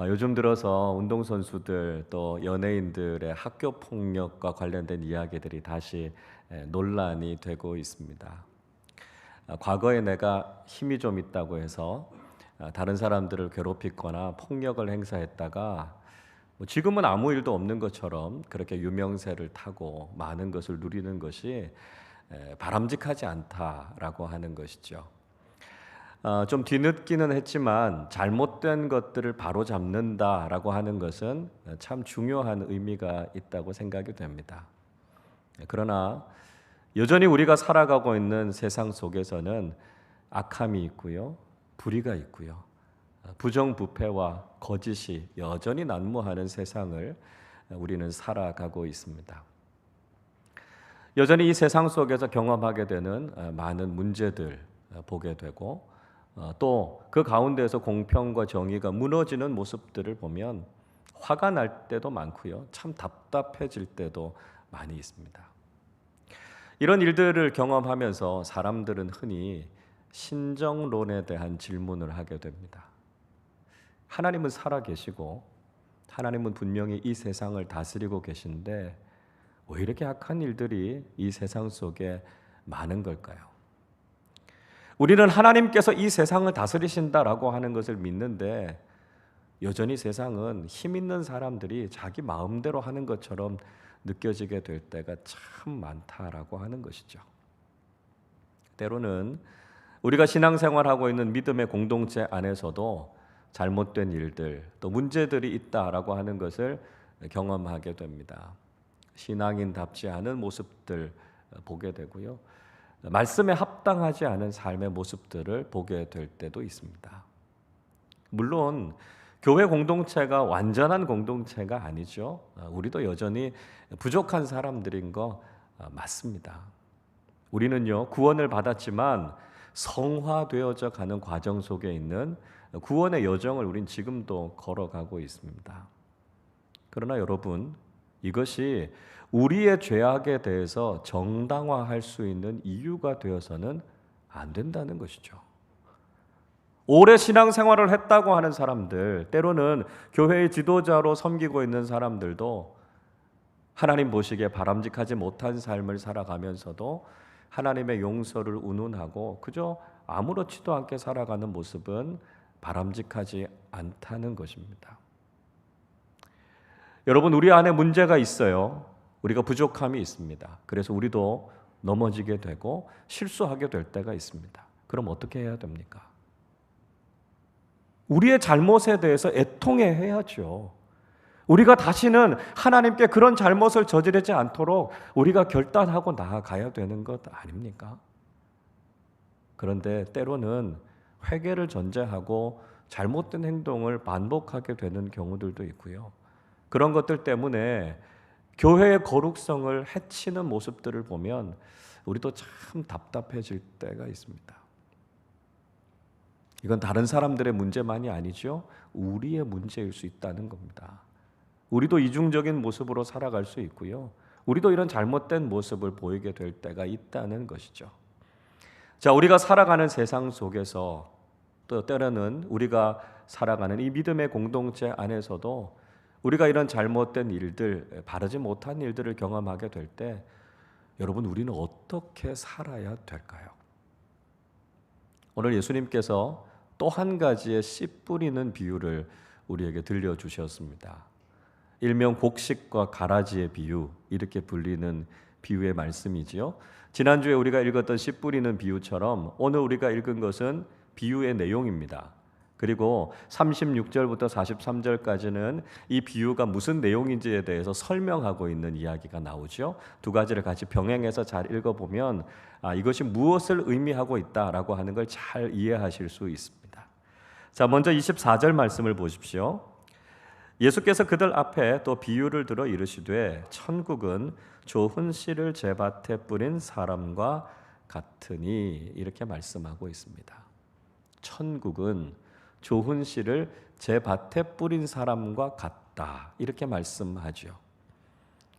요즘 들어서 운동선수들 또 연예인들의 학교 폭력과 관련된 이야기들이 다시 논란이 되고 있습니다. 과거에 내가 힘이 좀 있다고 해서 다른 사람들을 괴롭히거나 폭력을 행사했다가 지금은 아무 일도 없는 것처럼 그렇게 유명세를 타고 많은 것을 누리는 것이 바람직하지 않다라고 하는 것이죠. 좀 뒤늦기는 했지만 잘못된 것들을 바로잡는다라고 하는 것은 참 중요한 의미가 있다고 생각이 됩니다. 그러나 여전히 우리가 살아가고 있는 세상 속에서는 악함이 있고요, 불의가 있고요, 부정부패와 거짓이 여전히 난무하는 세상을 우리는 살아가고 있습니다. 여전히 이 세상 속에서 경험하게 되는 많은 문제들 보게 되고 또 그 가운데서 공평과 정의가 무너지는 모습들을 보면 화가 날 때도 많고요, 참 답답해질 때도 많이 있습니다. 이런 일들을 경험하면서 사람들은 흔히 신정론에 대한 질문을 하게 됩니다. 하나님은 살아계시고 하나님은 분명히 이 세상을 다스리고 계신데 왜 이렇게 악한 일들이 이 세상 속에 많은 걸까요? 우리는 하나님께서 이 세상을 다스리신다라고 하는 것을 믿는데 여전히 세상은 힘 있는 사람들이 자기 마음대로 하는 것처럼 느껴지게 될 때가 참 많다라고 하는 것이죠. 때로는 우리가 신앙생활하고 있는 믿음의 공동체 안에서도 잘못된 일들 또 문제들이 있다라고 하는 것을 경험하게 됩니다. 신앙인답지 않은 모습들 보게 되고요, 말씀에 합당하지 않은 삶의 모습들을 보게 될 때도 있습니다. 물론 교회 공동체가 완전한 공동체가 아니죠. 우리도 여전히 부족한 사람들인 거 맞습니다. 우리는요, 구원을 받았지만 성화되어져 가는 과정 속에 있는 구원의 여정을 우린 지금도 걸어가고 있습니다. 그러나 여러분, 이것이 우리의 죄악에 대해서 정당화할 수 있는 이유가 되어서는 안 된다는 것이죠. 오래 신앙생활을 했다고 하는 사람들, 때로는 교회의 지도자로 섬기고 있는 사람들도 하나님 보시기에 바람직하지 못한 삶을 살아가면서도 하나님의 용서를 운운하고 그저 아무렇지도 않게 살아가는 모습은 바람직하지 않다는 것입니다. 여러분, 우리 안에 문제가 있어요. 우리가 부족함이 있습니다. 그래서 우리도 넘어지게 되고 실수하게 될 때가 있습니다. 그럼 어떻게 해야 됩니까? 우리의 잘못에 대해서 애통해야죠. 우리가 다시는 하나님께 그런 잘못을 저지르지 않도록 우리가 결단하고 나아가야 되는 것 아닙니까? 그런데 때로는 회개를 전제하고 잘못된 행동을 반복하게 되는 경우들도 있고요, 그런 것들 때문에 교회의 거룩성을 해치는 모습들을 보면 우리도 참 답답해질 때가 있습니다. 이건 다른 사람들의 문제만이 아니죠, 우리의 문제일 수 있다는 겁니다. 우리도 이중적인 모습으로 살아갈 수 있고요, 우리도 이런 잘못된 모습을 보이게 될 때가 있다는 것이죠. 자, 우리가 살아가는 세상 속에서 또 때로는 우리가 살아가는 이 믿음의 공동체 안에서도 우리가 이런 잘못된 일들, 바르지 못한 일들을 경험하게 될 때 여러분, 우리는 어떻게 살아야 될까요? 오늘 예수님께서 또 한 가지의 씨 뿌리는 비유를 우리에게 들려주셨습니다. 일명 곡식과 가라지의 비유, 이렇게 불리는 비유의 말씀이지요. 지난주에 우리가 읽었던 씨 뿌리는 비유처럼 오늘 우리가 읽은 것은 비유의 내용입니다. 그리고 36절부터 43절까지는 이 비유가 무슨 내용인지에 대해서 설명하고 있는 이야기가 나오죠. 두 가지를 같이 병행해서 잘 읽어보면 이것이 무엇을 의미하고 있다라고 하는 걸 잘 이해하실 수 있습니다. 자, 먼저 24절 말씀을 보십시오. 예수께서 그들 앞에 또 비유를 들어 이르시되 천국은 좋은 씨를 제 밭에 뿌린 사람과 같으니, 이렇게 말씀하고 있습니다. 천국은 좋은 씨를 제 밭에 뿌린 사람과 같다, 이렇게 말씀하죠.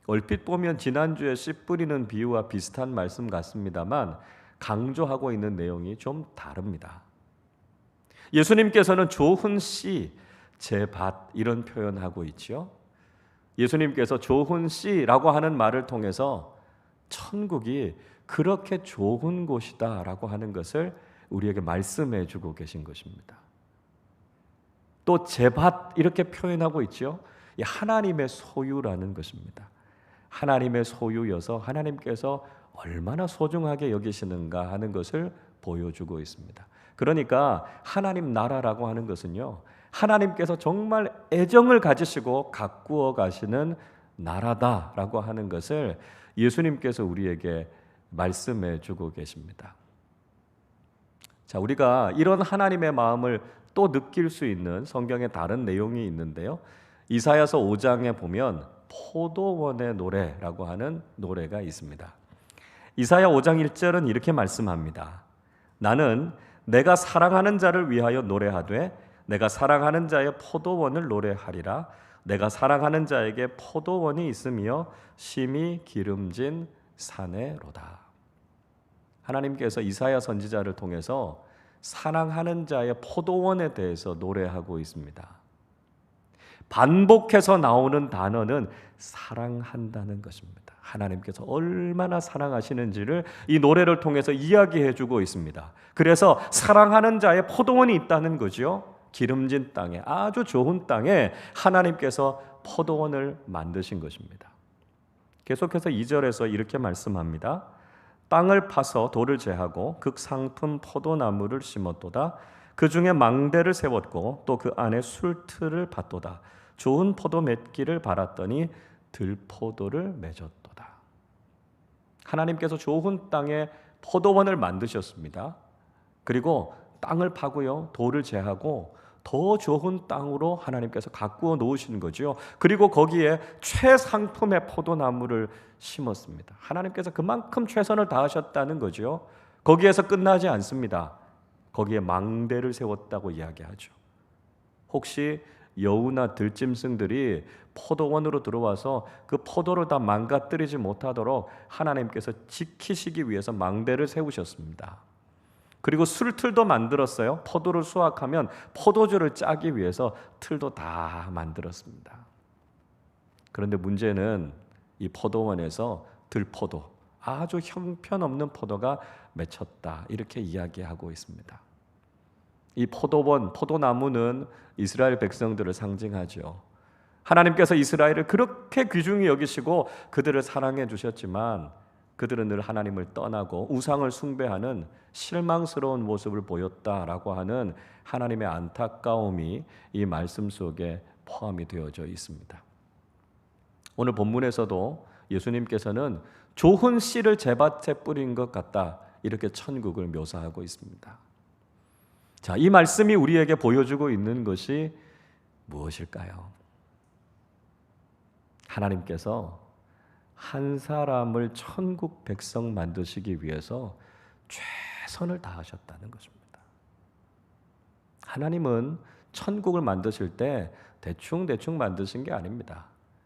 얼핏 보면 지난주에 씨 뿌리는 비유와 비슷한 말씀 같습니다만 강조하고 있는 내용이 좀 다릅니다. 예수님께서는 좋은 씨, 제 밭 이런 표현하고 있지요. 예수님께서 좋은 씨라고 하는 말을 통해서 천국이 그렇게 좋은 곳이다라고 하는 것을 우리에게 말씀해 주고 계신 것입니다. 또 제 밭 이렇게 표현하고 있죠. 이 하나님의 소유라는 것입니다. 하나님의 소유여서 하나님께서 얼마나 소중하게 여기시는가 하는 것을 보여주고 있습니다. 그러니까 하나님 나라라고 하는 것은요, 하나님께서 정말 애정을 가지시고 가꾸어 가시는 나라다라고 하는 것을 예수님께서 우리에게 말씀해 주고 계십니다. 자, 우리가 이런 하나님의 마음을 또 느낄 수 있는 성경의 다른 내용이 있는데요. 이사야서 5장에 보면 포도원의 노래라고 하는 노래가 있습니다. 이사야 5장 1절은 이렇게 말씀합니다. 나는 내가 사랑하는 자를 위하여 노래하되 내가 사랑하는 자의 포도원을 노래하리라. 내가 사랑하는 자에게 포도원이 있으며 심히 기름진 산에로다. 하나님께서 이사야 선지자를 통해서 사랑하는 자의 포도원에 대해서 노래하고 있습니다. 반복해서 나오는 단어는 사랑한다는 것입니다. 하나님께서 얼마나 사랑하시는지를 이 노래를 통해서 이야기해 주고 있습니다. 그래서 사랑하는 자의 포도원이 있다는 거죠. 기름진 땅에, 아주 좋은 땅에 하나님께서 포도원을 만드신 것입니다. 계속해서 2절에서 이렇게 말씀합니다. 땅을 파서 돌을 제하고 극상품 포도나무를 심었도다. 그 중에 망대를 세웠고 또 그 안에 술틀을 팠도다. 좋은 포도 맺기를 바랐더니 들포도를 맺었도다. 하나님께서 좋은 땅에 포도원을 만드셨습니다. 그리고 땅을 파고요, 돌을 제하고 더 좋은 땅으로 하나님께서 가꾸어 놓으신 거죠. 그리고 거기에 최상품의 포도나무를 심었습니다. 하나님께서 그만큼 최선을 다하셨다는 거죠. 거기에서 끝나지 않습니다. 거기에 망대를 세웠다고 이야기하죠. 혹시 여우나 들짐승들이 포도원으로 들어와서 그 포도를 다 망가뜨리지 못하도록 하나님께서 지키시기 위해서 망대를 세우셨습니다. 그리고 술틀도 만들었어요. 포도를 수확하면 포도주를 짜기 위해서 틀도 다 만들었습니다. 그런데 문제는 이 포도원에서 들포도, 아주 형편없는 포도가 맺혔다, 이렇게 이야기하고 있습니다. 이 포도원, 포도나무는 이스라엘 백성들을 상징하죠. 하나님께서 이스라엘을 그렇게 귀중히 여기시고 그들을 사랑해 주셨지만 그들은 늘 하나님을 떠나고 우상을 숭배하는 실망스러운 모습을 보였다라고 하는 하나님의 안타까움이 이 말씀 속에 포함이 되어져 있습니다. 오늘 본문에서도 예수님께서는 좋은 씨를 제밭에 뿌린 것 같다, 이렇게 천국을 묘사하고 있습니다. 자, 이 말씀이 우리에게 보여주고 있는 것이 무엇일까요? 하나님께서 한 사람을 천국 백성 만드시기 위해서 최선을 다하셨다는 것입니다. 하나님은 천국을 만드실 때 대충 만드신 게 아닙니다.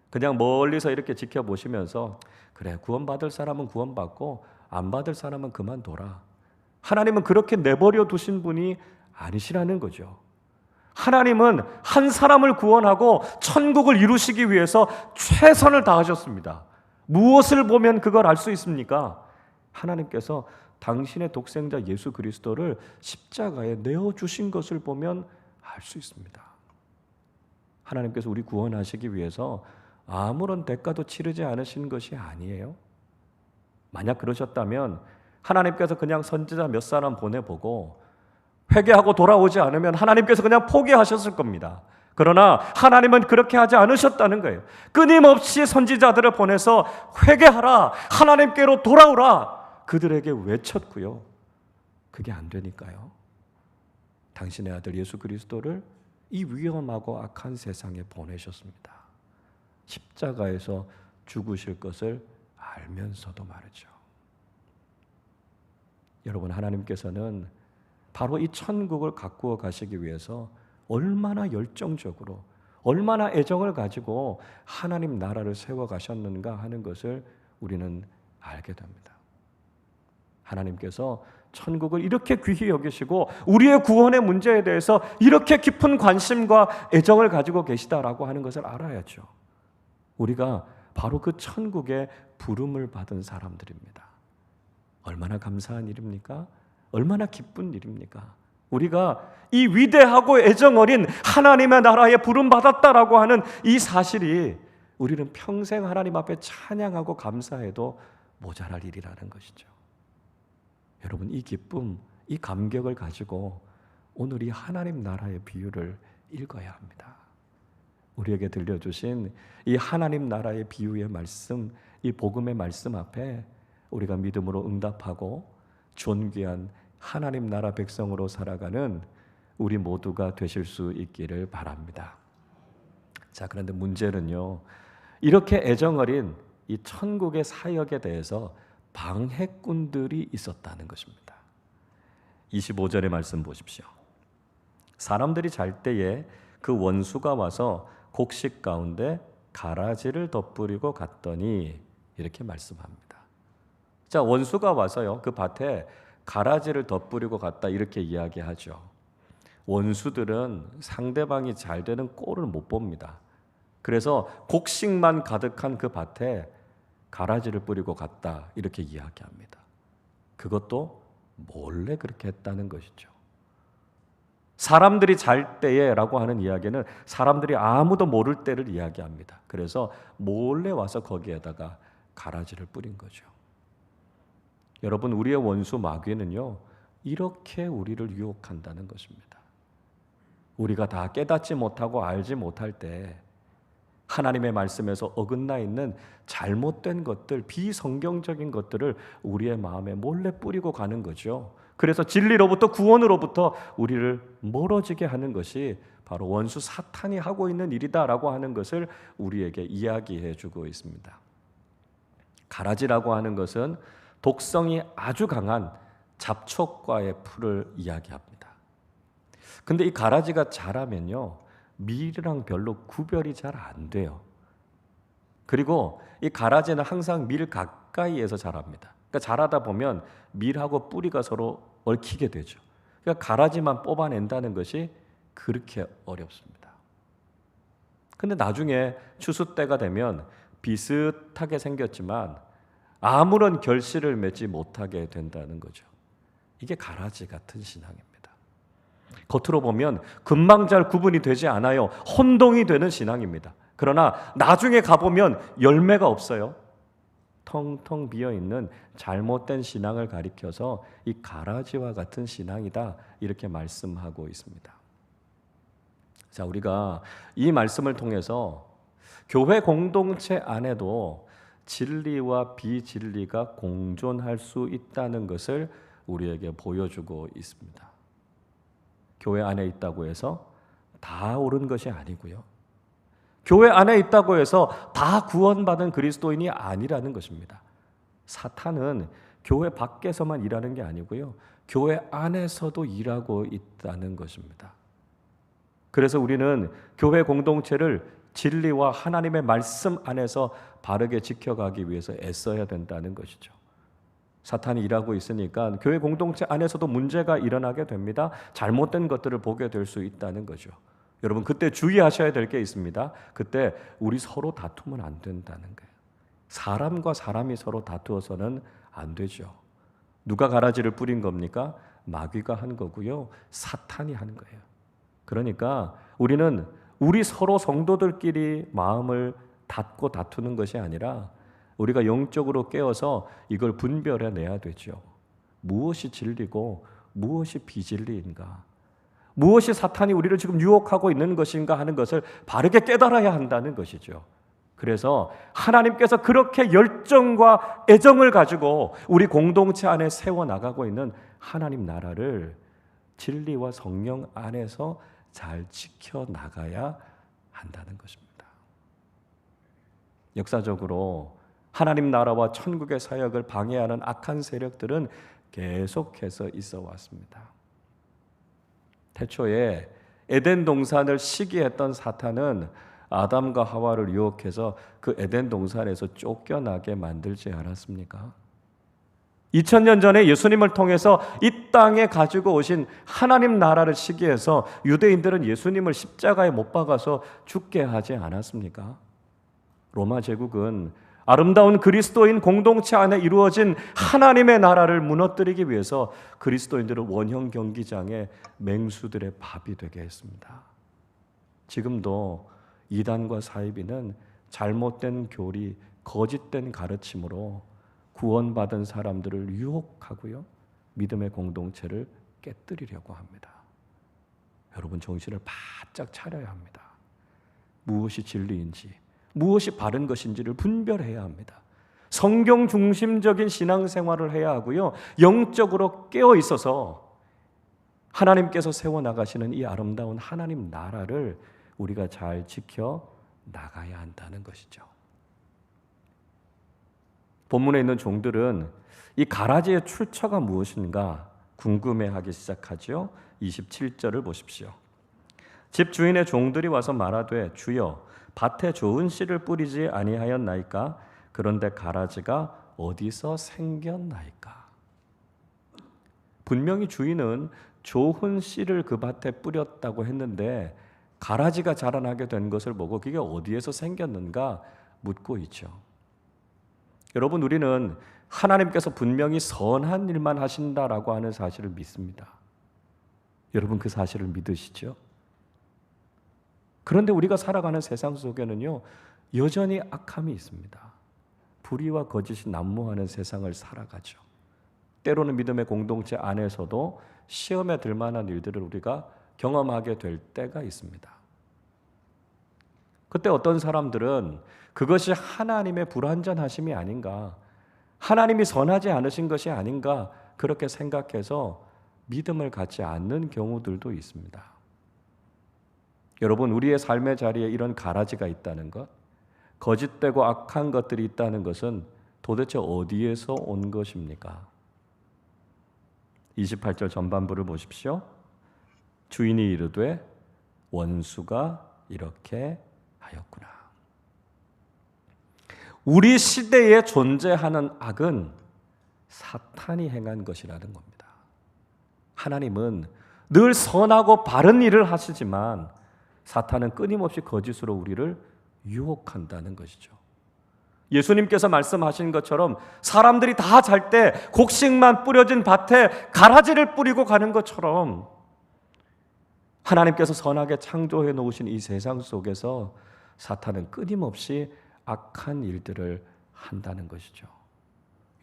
그냥 멀리서 이렇게 지켜보시면서 그래, 구원받을 사람은 구원받고 안 받을 사람은 그만둬라. 하나님은 그렇게 내버려 두신 분이 아니시라는 거죠. 하나님은 한 사람을 구원하고 천국을 이루시기 위해서 최선을 다하셨습니다. 무엇을 보면 그걸 알 수 있습니까? 하나님께서 당신의 독생자 예수 그리스도를 십자가에 내어주신 것을 보면 알 수 있습니다. 하나님께서 우리 구원하시기 위해서 아무런 대가도 치르지 않으신 것이 아니에요. 만약 그러셨다면 하나님께서 그냥 선지자 몇 사람 보내보고 회개하고 돌아오지 않으면 하나님께서 그냥 포기하셨을 겁니다. 그러나 하나님은 그렇게 하지 않으셨다는 거예요. 끊임없이 선지자들을 보내서 회개하라, 하나님께로 돌아오라, 그들에게 외쳤고요. 그게 안 되니까요, 당신의 아들 예수 그리스도를 이 위험하고 악한 세상에 보내셨습니다. 십자가에서 죽으실 것을 알면서도 말이죠. 여러분, 하나님께서는 바로 이 천국을 가꾸어 가시기 위해서 얼마나 열정적으로, 얼마나 애정을 가지고 하나님 나라를 세워 가셨는가 하는 것을 우리는 알게 됩니다. 하나님께서 천국을 이렇게 귀히 여기시고 우리의 구원의 문제에 대해서 이렇게 깊은 관심과 애정을 가지고 계시다라고 하는 것을 알아야죠. 우리가 바로 그 천국의 부름을 받은 사람들입니다. 얼마나 감사한 일입니까? 얼마나 기쁜 일입니까? 우리가 이 위대하고 애정 어린 하나님의 나라에 부름받았다라고 하는 이 사실이 우리는 평생 하나님 앞에 찬양하고 감사해도 모자랄 일이라는 것이죠. 여러분, 이 기쁨, 이 감격을 가지고 오늘 이 하나님 나라의 비유를 읽어야 합니다. 우리에게 들려주신 이 하나님 나라의 비유의 말씀, 이 복음의 말씀 앞에 우리가 믿음으로 응답하고 존귀한 하나님 나라 백성으로 살아가는 우리 모두가 되실 수 있기를 바랍니다. 자, 그런데 문제는요, 이렇게 애정 어린 이 천국의 사역에 대해서 방해꾼들이 있었다는 것입니다. 25절의 말씀 보십시오. 사람들이 잘 때에 그 원수가 와서 곡식 가운데 가라지를 덧뿌리고 갔더니, 이렇게 말씀합니다. 자, 원수가 와서요, 그 밭에 가라지를 덧뿌리고 갔다, 이렇게 이야기하죠. 원수들은 상대방이 잘 되는 꼴을 못 봅니다. 그래서 곡식만 가득한 그 밭에 가라지를 뿌리고 갔다, 이렇게 이야기합니다. 그것도 몰래 그렇게 했다는 것이죠. 사람들이 잘 때에 라고 하는 이야기는 사람들이 아무도 모를 때를 이야기합니다. 그래서 몰래 와서 거기에다가 가라지를 뿌린 거죠. 여러분, 우리의 원수 마귀는요, 이렇게 우리를 유혹한다는 것입니다. 우리가 다 깨닫지 못하고 알지 못할 때 하나님의 말씀에서 어긋나 있는 잘못된 것들, 비성경적인 것들을 우리의 마음에 몰래 뿌리고 가는 거죠. 그래서 진리로부터, 구원으로부터 우리를 멀어지게 하는 것이 바로 원수 사탄이 하고 있는 일이다라고 하는 것을 우리에게 이야기해 주고 있습니다. 가라지라고 하는 것은 독성이 아주 강한 잡초과의 풀을 이야기합니다. 근데 이 가라지가 자라면요, 밀이랑 별로 구별이 잘 안 돼요. 그리고 이 가라지는 항상 밀 가까이에서 자랍니다. 그러니까 자라다 보면 밀하고 뿌리가 서로 얽히게 되죠. 그러니까 가라지만 뽑아낸다는 것이 그렇게 어렵습니다. 근데 나중에 추수 때가 되면 비슷하게 생겼지만 아무런 결실을 맺지 못하게 된다는 거죠. 이게 가라지 같은 신앙입니다. 겉으로 보면 금방 잘 구분이 되지 않아요. 혼동이 되는 신앙입니다. 그러나 나중에 가보면 열매가 없어요. 텅텅 비어있는 잘못된 신앙을 가리켜서 이 가라지와 같은 신앙이다, 이렇게 말씀하고 있습니다. 자, 우리가 이 말씀을 통해서 교회 공동체 안에도 진리와 비진리가 공존할 수 있다는 것을 우리에게 보여주고 있습니다. 교회 안에 있다고 해서 다 옳은 것이 아니고요, 교회 안에 있다고 해서 다 구원받은 그리스도인이 아니라는 것입니다. 사탄은 교회 밖에서만 일하는 게 아니고요, 교회 안에서도 일하고 있다는 것입니다. 그래서 우리는 교회 공동체를 진리와 하나님의 말씀 안에서 바르게 지켜가기 위해서 애써야 된다는 것이죠. 사탄이 일하고 있으니까 교회 공동체 안에서도 문제가 일어나게 됩니다. 잘못된 것들을 보게 될 수 있다는 거죠. 여러분, 그때 주의하셔야 될 게 있습니다. 그때 우리 서로 다투면 안 된다는 거예요. 사람과 사람이 서로 다투어서는 안 되죠. 누가 가라지를 뿌린 겁니까? 마귀가 한 거고요, 사탄이 한 거예요. 그러니까 우리는 우리 서로 성도들끼리 마음을 닫고 다투는 것이 아니라 우리가 영적으로 깨어서 이걸 분별해내야 되죠. 무엇이 진리고 무엇이 비진리인가, 무엇이 사탄이 우리를 지금 유혹하고 있는 것인가 하는 것을 바르게 깨달아야 한다는 것이죠. 그래서 하나님께서 그렇게 열정과 애정을 가지고 우리 공동체 안에 세워나가고 있는 하나님 나라를 진리와 성령 안에서 잘 지켜나가야 한다는 것입니다. 역사적으로 하나님 나라와 천국의 사역을 방해하는 악한 세력들은 계속해서 있어 왔습니다. 태초에 에덴 동산을 시기했던 사탄은 아담과 하와를 유혹해서 그 에덴 동산에서 쫓겨나게 만들지 않았습니까? 2000년 전에 예수님을 통해서 이 땅에 가지고 오신 하나님 나라를 시기해서 유대인들은 예수님을 십자가에 못 박아서 죽게 하지 않았습니까? 로마 제국은 아름다운 그리스도인 공동체 안에 이루어진 하나님의 나라를 무너뜨리기 위해서 그리스도인들을 원형 경기장에 맹수들의 밥이 되게 했습니다. 지금도 이단과 사이비는 잘못된 교리, 거짓된 가르침으로 구원받은 사람들을 유혹하고요, 믿음의 공동체를 깨뜨리려고 합니다. 여러분, 정신을 바짝 차려야 합니다. 무엇이 진리인지, 무엇이 바른 것인지를 분별해야 합니다. 성경 중심적인 신앙생활을 해야 하고요, 영적으로 깨어 있어서 하나님께서 세워나가시는 이 아름다운 하나님 나라를 우리가 잘 지켜 나가야 한다는 것이죠. 본문에 있는 종들은 이 가라지의 출처가 무엇인가 궁금해하기 시작하죠. 27절을 보십시오. 집 주인의 종들이 와서 말하되 주여 밭에 좋은 씨를 뿌리지 아니하였나이까? 그런데 가라지가 어디서 생겼나이까? 분명히 주인은 좋은 씨를 그 밭에 뿌렸다고 했는데 가라지가 자라나게 된 것을 보고 그게 어디에서 생겼는가 묻고 있죠. 여러분, 우리는 하나님께서 분명히 선한 일만 하신다라고 하는 사실을 믿습니다. 여러분, 그 사실을 믿으시죠? 그런데 우리가 살아가는 세상 속에는요, 여전히 악함이 있습니다. 불의와 거짓이 난무하는 세상을 살아가죠. 때로는 믿음의 공동체 안에서도 시험에 들 만한 일들을 우리가 경험하게 될 때가 있습니다. 그때 어떤 사람들은 그것이 하나님의 불완전하심이 아닌가, 하나님이 선하지 않으신 것이 아닌가 그렇게 생각해서 믿음을 갖지 않는 경우들도 있습니다. 여러분, 우리의 삶의 자리에 이런 가라지가 있다는 것, 거짓되고 악한 것들이 있다는 것은 도대체 어디에서 온 것입니까? 28절 전반부를 보십시오. 주인이 이르되 원수가 이렇게 하였구나. 우리 시대에 존재하는 악은 사탄이 행한 것이라는 겁니다. 하나님은 늘 선하고 바른 일을 하시지만 사탄은 끊임없이 거짓으로 우리를 유혹한다는 것이죠. 예수님께서 말씀하신 것처럼 사람들이 다 잘 때 곡식만 뿌려진 밭에 가라지를 뿌리고 가는 것처럼 하나님께서 선하게 창조해 놓으신 이 세상 속에서 사탄은 끊임없이 악한 일들을 한다는 것이죠.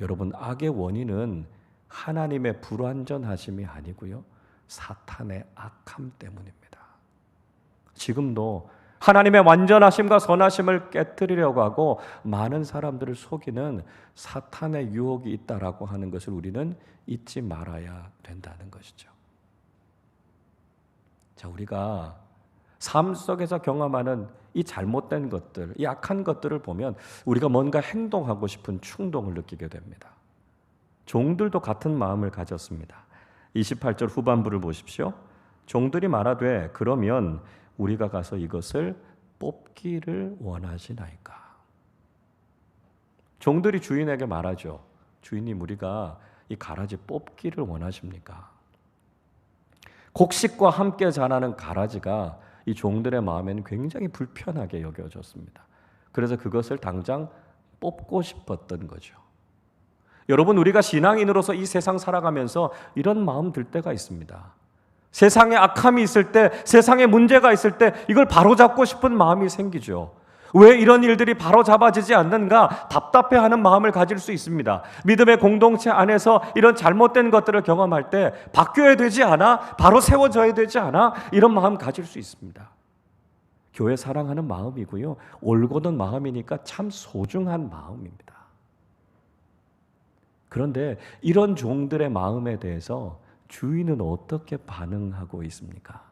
여러분, 악의 원인은 하나님의 불완전하심이 아니고요, 사탄의 악함 때문입니다. 지금도 하나님의 완전하심과 선하심을 깨뜨리려고 하고 많은 사람들을 속이는 사탄의 유혹이 있다라고 하는 것을 우리는 잊지 말아야 된다는 것이죠. 자, 우리가 삶 속에서 경험하는 이 잘못된 것들, 이 악한 것들을 보면 우리가 뭔가 행동하고 싶은 충동을 느끼게 됩니다. 종들도 같은 마음을 가졌습니다. 28절 후반부를 보십시오. 종들이 말하되 그러면 우리가 가서 이것을 뽑기를 원하시나이까? 종들이 주인에게 말하죠. 주인님, 우리가 이 가라지 뽑기를 원하십니까? 곡식과 함께 자라는 가라지가 이 종들의 마음에는 굉장히 불편하게 여겨졌습니다. 그래서 그것을 당장 뽑고 싶었던 거죠. 여러분, 우리가 신앙인으로서 이 세상 살아가면서 이런 마음 들 때가 있습니다. 세상에 악함이 있을 때, 세상에 문제가 있을 때 이걸 바로잡고 싶은 마음이 생기죠. 왜 이런 일들이 바로잡아지지 않는가 답답해하는 마음을 가질 수 있습니다. 믿음의 공동체 안에서 이런 잘못된 것들을 경험할 때 바뀌어야 되지 않아? 바로 세워져야 되지 않아? 이런 마음 가질 수 있습니다. 교회 사랑하는 마음이고요, 올곧은 마음이니까 참 소중한 마음입니다. 그런데 이런 종들의 마음에 대해서 주인은 어떻게 반응하고 있습니까?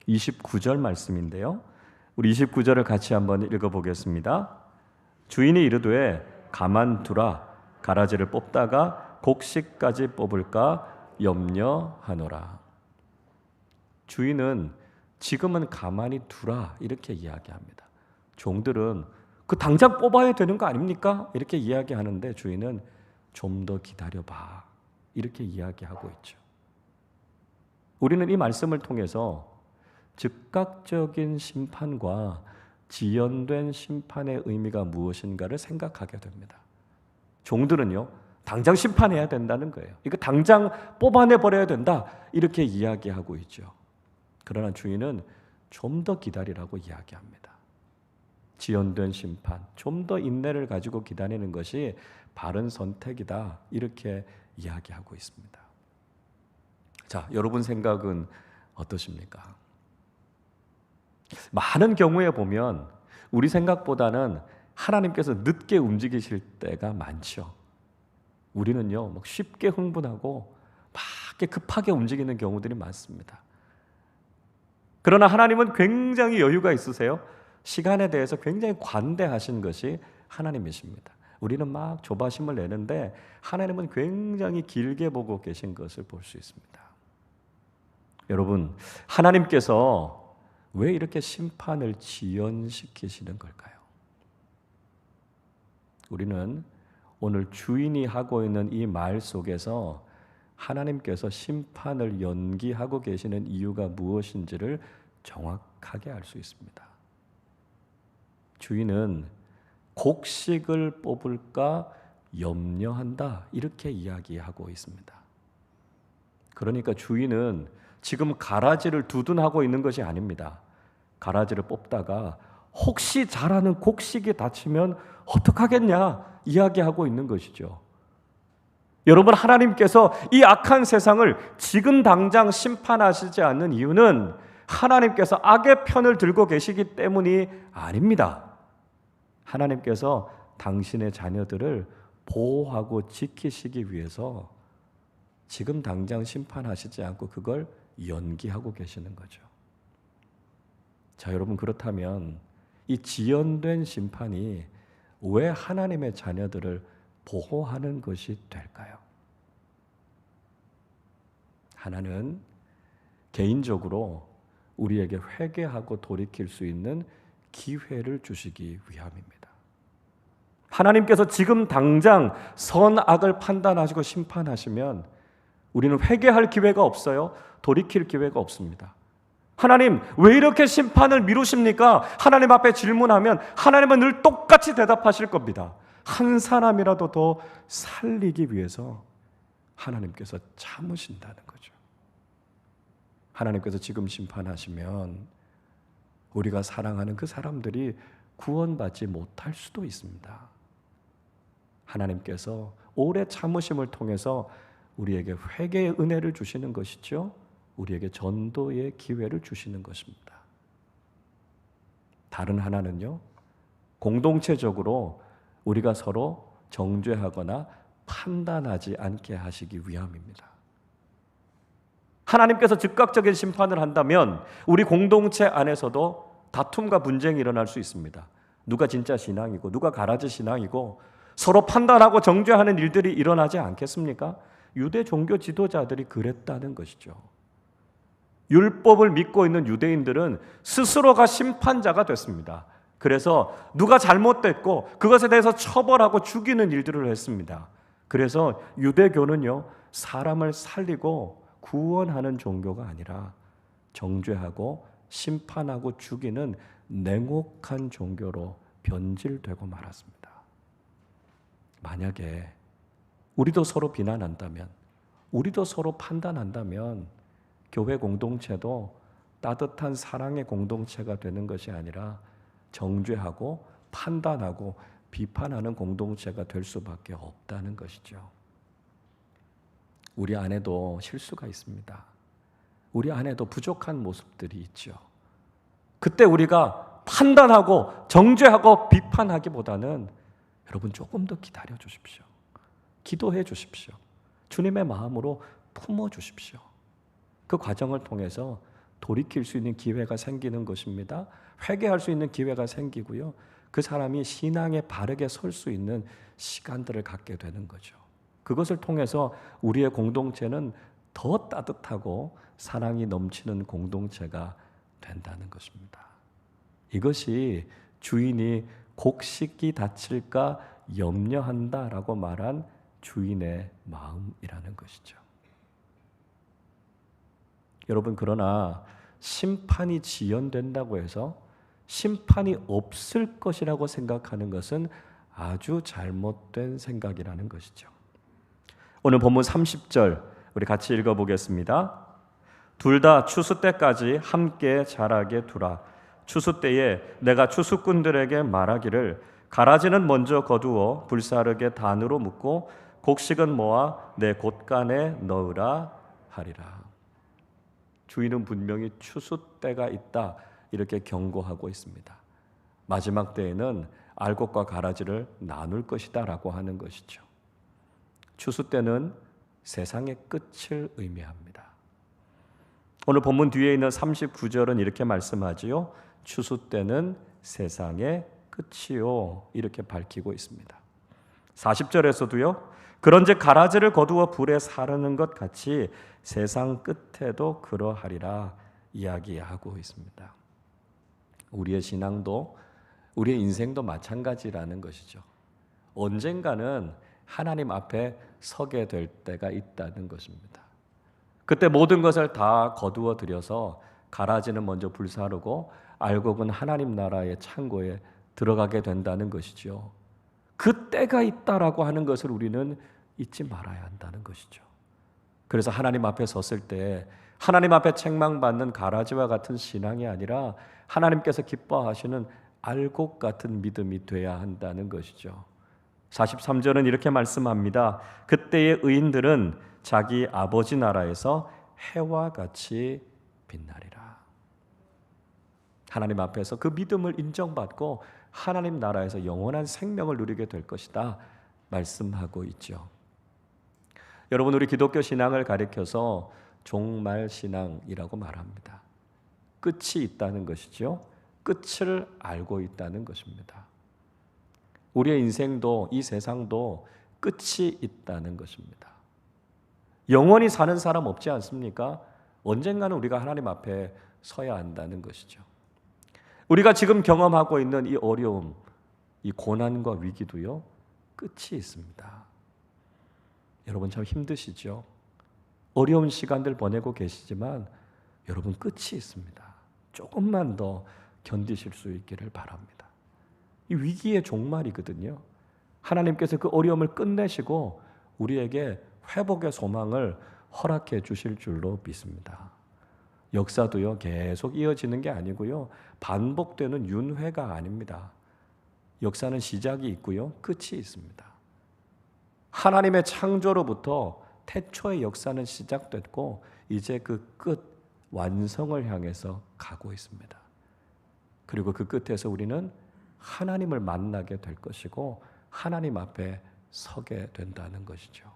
29절 말씀인데요, 우리 29절을 같이 한번 읽어보겠습니다. 주인이 이르되 가만두라, 가라지를 뽑다가 곡식까지 뽑을까 염려하노라. 주인은 지금은 가만히 두라 이렇게 이야기합니다. 종들은 그 당장 뽑아야 되는 거 아닙니까? 이렇게 이야기하는데 주인은 좀 더 기다려봐. 이렇게 이야기하고 있죠. 우리는 이 말씀을 통해서 즉각적인 심판과 지연된 심판의 의미가 무엇인가를 생각하게 됩니다. 종들은요, 당장 심판해야 된다는 거예요. 이거 당장 뽑아내 버려야 된다. 이렇게 이야기하고 있죠. 그러나 주인은 좀 더 기다리라고 이야기합니다. 지연된 심판, 좀 더 인내를 가지고 기다리는 것이 바른 선택이다. 이렇게 이야기하고 있습니다. 자, 여러분 생각은 어떠십니까? 많은 경우에 보면 우리 생각보다는 하나님께서 늦게 움직이실 때가 많죠. 우리는요, 막 쉽게 흥분하고 막 급하게 움직이는 경우들이 많습니다. 그러나 하나님은 굉장히 여유가 있으세요. 시간에 대해서 굉장히 관대하신 것이 하나님이십니다. 우리는 막 조바심을 내는데 하나님은 굉장히 길게 보고 계신 것을 볼 수 있습니다. 여러분, 하나님께서 왜 이렇게 심판을 지연시키시는 걸까요? 우리는 오늘 주인이 하고 있는 이 말 속에서 하나님께서 심판을 연기하고 계시는 이유가 무엇인지를 정확하게 알 수 있습니다. 주인은 곡식을 뽑을까 염려한다. 이렇게 이야기하고 있습니다. 그러니까 주인은 지금 가라지를 두둔하고 있는 것이 아닙니다. 가라지를 뽑다가 혹시 자라는 곡식이 다치면 어떡하겠냐 이야기하고 있는 것이죠. 여러분, 하나님께서 이 악한 세상을 지금 당장 심판하시지 않는 이유는 하나님께서 악의 편을 들고 계시기 때문이 아닙니다. 하나님께서 당신의 자녀들을 보호하고 지키시기 위해서 지금 당장 심판하시지 않고 그걸 연기하고 계시는 거죠. 자, 여러분, 그렇다면 이 지연된 심판이 왜 하나님의 자녀들을 보호하는 것이 될까요? 하나는 개인적으로 우리에게 회개하고 돌이킬 수 있는 기회를 주시기 위함입니다. 하나님께서 지금 당장 선악을 판단하시고 심판하시면 우리는 회개할 기회가 없어요. 돌이킬 기회가 없습니다. 하나님, 왜 이렇게 심판을 미루십니까? 하나님 앞에 질문하면 하나님은 늘 똑같이 대답하실 겁니다. 한 사람이라도 더 살리기 위해서 하나님께서 참으신다는 거죠. 하나님께서 지금 심판하시면 우리가 사랑하는 그 사람들이 구원받지 못할 수도 있습니다. 하나님께서 오래 참으심을 통해서 우리에게 회개의 은혜를 주시는 것이죠. 우리에게 전도의 기회를 주시는 것입니다. 다른 하나는요, 공동체적으로 우리가 서로 정죄하거나 판단하지 않게 하시기 위함입니다. 하나님께서 즉각적인 심판을 한다면 우리 공동체 안에서도 다툼과 분쟁이 일어날 수 있습니다. 누가 진짜 신앙이고 누가 가라지 신앙이고 서로 판단하고 정죄하는 일들이 일어나지 않겠습니까? 유대 종교 지도자들이 그랬다는 것이죠. 율법을 믿고 있는 유대인들은 스스로가 심판자가 됐습니다. 그래서 누가 잘못됐고 그것에 대해서 처벌하고 죽이는 일들을 했습니다. 그래서 유대교는요, 사람을 살리고 구원하는 종교가 아니라 정죄하고 심판하고 죽이는 냉혹한 종교로 변질되고 말았습니다. 만약에 우리도 서로 비난한다면, 우리도 서로 판단한다면 교회 공동체도 따뜻한 사랑의 공동체가 되는 것이 아니라 정죄하고 판단하고 비판하는 공동체가 될 수밖에 없다는 것이죠. 우리 안에도 실수가 있습니다. 우리 안에도 부족한 모습들이 있죠. 그때 우리가 판단하고 정죄하고 비판하기보다는 여러분 조금 더 기다려 주십시오. 기도해 주십시오. 주님의 마음으로 품어 주십시오. 그 과정을 통해서 돌이킬 수 있는 기회가 생기는 것입니다. 회개할 수 있는 기회가 생기고요. 그 사람이 신앙에 바르게 설 수 있는 시간들을 갖게 되는 거죠. 그것을 통해서 우리의 공동체는 더 따뜻하고 사랑이 넘치는 공동체가 된다는 것입니다. 이것이 주인이 곡식이 다칠까 염려한다라고 말한 주인의 마음이라는 것이죠. 여러분, 그러나 심판이 지연된다고 해서 심판이 없을 것이라고 생각하는 것은 아주 잘못된 생각이라는 것이죠. 오늘 본문 30절 우리 같이 읽어보겠습니다. 둘 다 추수 때까지 함께 자라게 두라. 추수 때에 내가 추수꾼들에게 말하기를 가라지는 먼저 거두어 불사르게 단으로 묶고 곡식은 모아 내 곳간에 넣으라 하리라. 주인은 분명히 추수 때가 있다 이렇게 경고하고 있습니다. 마지막 때에는 알곡과 가라지를 나눌 것이다 라고 하는 것이죠. 추수 때는 세상의 끝을 의미합니다. 오늘 본문 뒤에 있는 39절은 이렇게 말씀하지요. 추수 때는 세상의 끝이요 이렇게 밝히고 있습니다. 40절에서도요. 그런즉 가라지를 거두어 불에 사르는 것 같이 세상 끝에도 그러하리라 이야기하고 있습니다. 우리의 신앙도 우리의 인생도 마찬가지라는 것이죠. 언젠가는 하나님 앞에 서게 될 때가 있다는 것입니다. 그때 모든 것을 다 거두어 들여서 가라지는 먼저 불사르고 알곡은 하나님 나라의 창고에 들어가게 된다는 것이죠. 그 때가 있다라고 하는 것을 우리는 잊지 말아야 한다는 것이죠. 그래서 하나님 앞에 섰을 때 하나님 앞에 책망받는 가라지와 같은 신앙이 아니라 하나님께서 기뻐하시는 알곡 같은 믿음이 돼야 한다는 것이죠. 43절은 이렇게 말씀합니다. 그때의 의인들은 자기 아버지 나라에서 해와 같이 빛나리라. 하나님 앞에서 그 믿음을 인정받고 하나님 나라에서 영원한 생명을 누리게 될 것이다 말씀하고 있죠. 여러분, 우리 기독교 신앙을 가리켜서 종말 신앙이라고 말합니다. 끝이 있다는 것이죠. 끝을 알고 있다는 것입니다. 우리의 인생도 이 세상도 끝이 있다는 것입니다. 영원히 사는 사람 없지 않습니까? 언젠가는 우리가 하나님 앞에 서야 한다는 것이죠. 우리가 지금 경험하고 있는 이 어려움, 이 고난과 위기도요, 끝이 있습니다. 여러분 참 힘드시죠? 어려운 시간들 보내고 계시지만 여러분 끝이 있습니다. 조금만 더 견디실 수 있기를 바랍니다. 이 위기의 종말이거든요. 하나님께서 그 어려움을 끝내시고 우리에게 회복의 소망을 허락해 주실 줄로 믿습니다. 역사도요 계속 이어지는 게 아니고요 반복되는 윤회가 아닙니다. 역사는 시작이 있고요 끝이 있습니다. 하나님의 창조로부터 태초의 역사는 시작됐고 이제 그 끝 완성을 향해서 가고 있습니다. 그리고 그 끝에서 우리는 하나님을 만나게 될 것이고 하나님 앞에 서게 된다는 것이죠.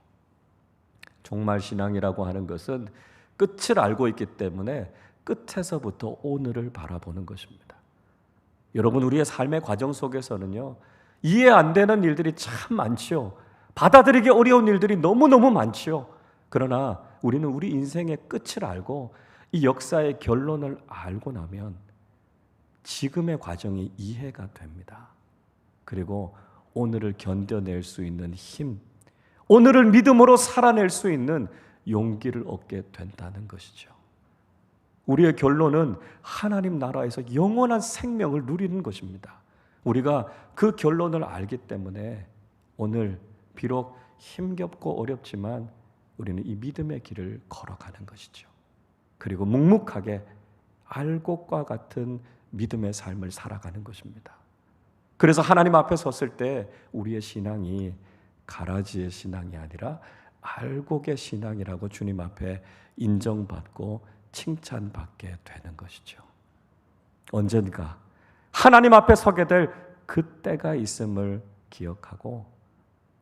종말 신앙이라고 하는 것은 끝을 알고 있기 때문에 끝에서부터 오늘을 바라보는 것입니다. 여러분, 우리의 삶의 과정 속에서는요 이해 안 되는 일들이 참 많지요. 받아들이기 어려운 일들이 너무너무 많지요. 그러나 우리는 우리 인생의 끝을 알고 이 역사의 결론을 알고 나면 지금의 과정이 이해가 됩니다. 그리고 오늘을 견뎌낼 수 있는 힘, 오늘을 믿음으로 살아낼 수 있는 용기를 얻게 된다는 것이죠. 우리의 결론은 하나님 나라에서 영원한 생명을 누리는 것입니다. 우리가 그 결론을 알기 때문에 오늘 비록 힘겹고 어렵지만 우리는 이 믿음의 길을 걸어가는 것이죠. 그리고 묵묵하게 알곡과 같은 믿음의 삶을 살아가는 것입니다. 그래서 하나님 앞에 섰을 때 우리의 신앙이 가라지의 신앙이 아니라 알곡의 신앙이라고 주님 앞에 인정받고 칭찬받게 되는 것이죠. 언젠가 하나님 앞에 서게 될 그때가 있음을 기억하고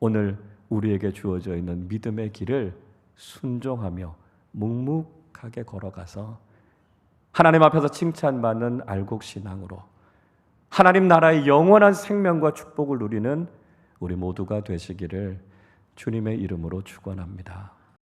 오늘 우리에게 주어져 있는 믿음의 길을 순종하며 묵묵하게 걸어가서 하나님 앞에서 칭찬받는 알곡 신앙으로 하나님 나라의 영원한 생명과 축복을 누리는 우리 모두가 되시기를 주님의 이름으로 축원합니다.